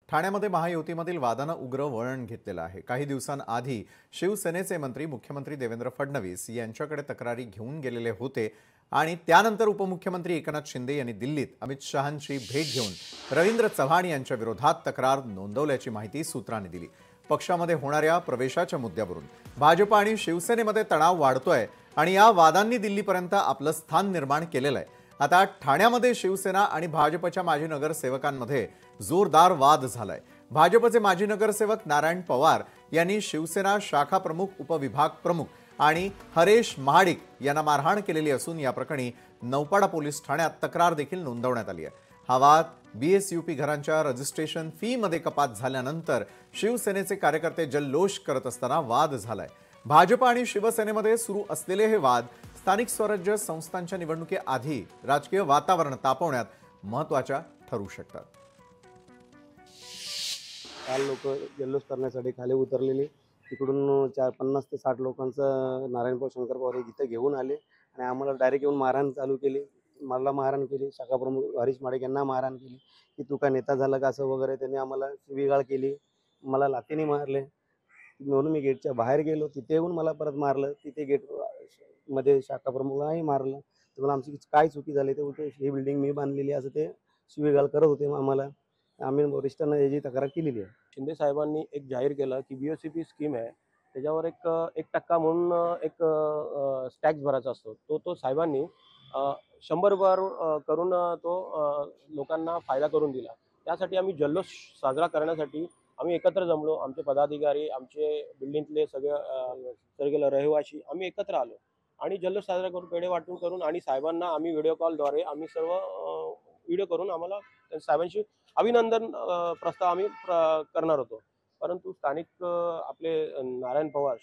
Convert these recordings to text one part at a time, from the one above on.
ठाण्यामध्ये महायुतीमधील वादानं उग्र वळण घेतलेलं आहे। काही दिवसांआधी शिवसेनेचे मंत्री मुख्यमंत्री देवेंद्र फडणवीस यांच्याकडे तक्रारी घेऊन गेलेले होते आणि त्यानंतर उपमुख्यमंत्री एकनाथ शिंदे यांनी दिल्लीत अमित शहांची भेट घेऊन रवींद्र चव्हाण यांच्या विरोधात तक्रार नोंदवल्याची माहिती सूत्रांनी दिली। पक्षामध्ये होणाऱ्या प्रवेशाच्या मुद्द्यावरून भाजप आणि शिवसेनेमध्ये तणाव वाढतोय आणि या वादांनी दिल्लीपर्यंत आपलं स्थान निर्माण केलेलं आहे। आता ठाण्यामध्ये शिवसेना आणि भाजपच्या माजी नगरसेवकांमध्ये जोरदार वाद झालाय। भाजपचे माजी नगरसेवक नारायण पवार यांनी शिवसेना शाखा प्रमुख, उपविभाग प्रमुख आणि हरेश महाडिक यांना मारहाण केलेली असून या प्रकरणी नौपाडा पोलीस ठाण्यात तक्रार देखील नोंदवण्यात आली आहे। हा वाद बीएसयूपी घरांच्या रजिस्ट्रेशन फी मध्ये कपात झाल्यानंतर शिवसेनेचे कार्यकर्ते जल्लोष करत असताना वाद झालाय। भाजप आणि शिवसेनेमध्ये सुरू असलेले हे वाद स्थानिक स्वराज्य संस्थांच्या निवडणुकीआधी राजकीय वातावरण तापवण्यात महत्त्वाच्या ठरू शकतात। काल लोक जल्लोष करण्यासाठी खाली उतरलेले, तिकडून 50 ते 60 लोकांचं नारायण शंकर पवार इथे घेऊन आले आणि आम्हाला डायरेक्ट येऊन मारहाण चालू केली। मला मारहाण केली, शाखा प्रमुख हरीश महाडिक यांना मारहाण केली की तू का नेता झाला का असं वगैरे त्यांनी आम्हाला शिवीगाळ केली। मला लाथीने मारले म्हणून मी गेटच्या बाहेर गेलो, तिथे येऊन मला परत मारलं। तिथे गेट मध्ये शाखा प्रमुखांनी मारलं। तर मला आमची काय चुकी झाली ते बोलते ही बिल्डिंग मी बांधलेली असं ते शिवीगाळ करत होते। आम्हाला आम्ही वरिष्ठांना याची तक्रार केलेली आहे। शिंदे साहेबांनी एक जाहीर केलं की बीएससीपी स्कीम आहे, त्याच्यावर 1% म्हणून एक टॅक्स भरायचा असतो। तो साहेबांनी 100 करून तो लोकांना फायदा करून दिला। त्यासाठी आम्ही जल्लोष साजरा करण्यासाठी आम्ही एकत्र जमलो। आमचे पदाधिकारी, आमचे बिल्डिंगतले सगळे रहिवासी आम्ही एकत्र आलो आणि जल्लोष साजरा करून पेढे वाटून करून आणि साहेबांना आम्ही व्हिडिओ कॉलद्वारे आम्ही सर्व व्हिडिओ करून आम्हाला साहेबांशी अभिनंदन प्रस्ताव आम्ही करणार होतो। परंतु स्थानिक आपले नारायण पवार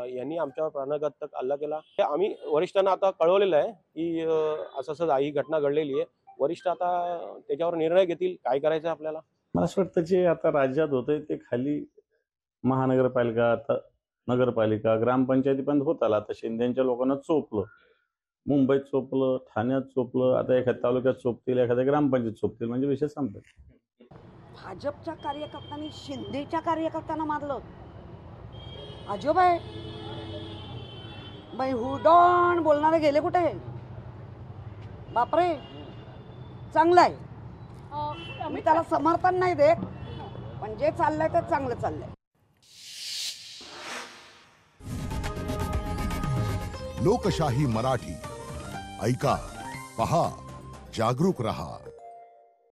यांनी आमच्यावर प्राणघातक हल्ला केला। आम्ही वरिष्ठांना आता कळवलेलं आहे की असं ही घटना घडलेली आहे। वरिष्ठ आता त्याच्यावर निर्णय घेतील काय करायचं आपल्याला। मला असं वाटतं जे आता राज्यात होतंय ते खाली महानगरपालिका, आता नगरपालिका, ग्रामपंचायतीपर्यंत होत आला। आता शिंदेच्या लोकांना चोपलं, मुंबईत चोपलं, ठाण्यात चोपलं, आता एखाद्या तालुक्यात चोपतील, एखाद्या ग्रामपंचायत चोपतील, म्हणजे विषय संपला। भाजपच्या कार्यकर्त्यांनी शिंदेच्या कार्यकर्त्यांना मारलं। अजब आहे बाई, हुडॉन बोलणारे गेले कुठे? बापरे, चांगलं आहे। मी त्याला समर्थन नाही देत, पण जे चाललंय ते चांगलं चाललंय। लोकशाही मराठी ऐका, पहा, जागरूक रहा।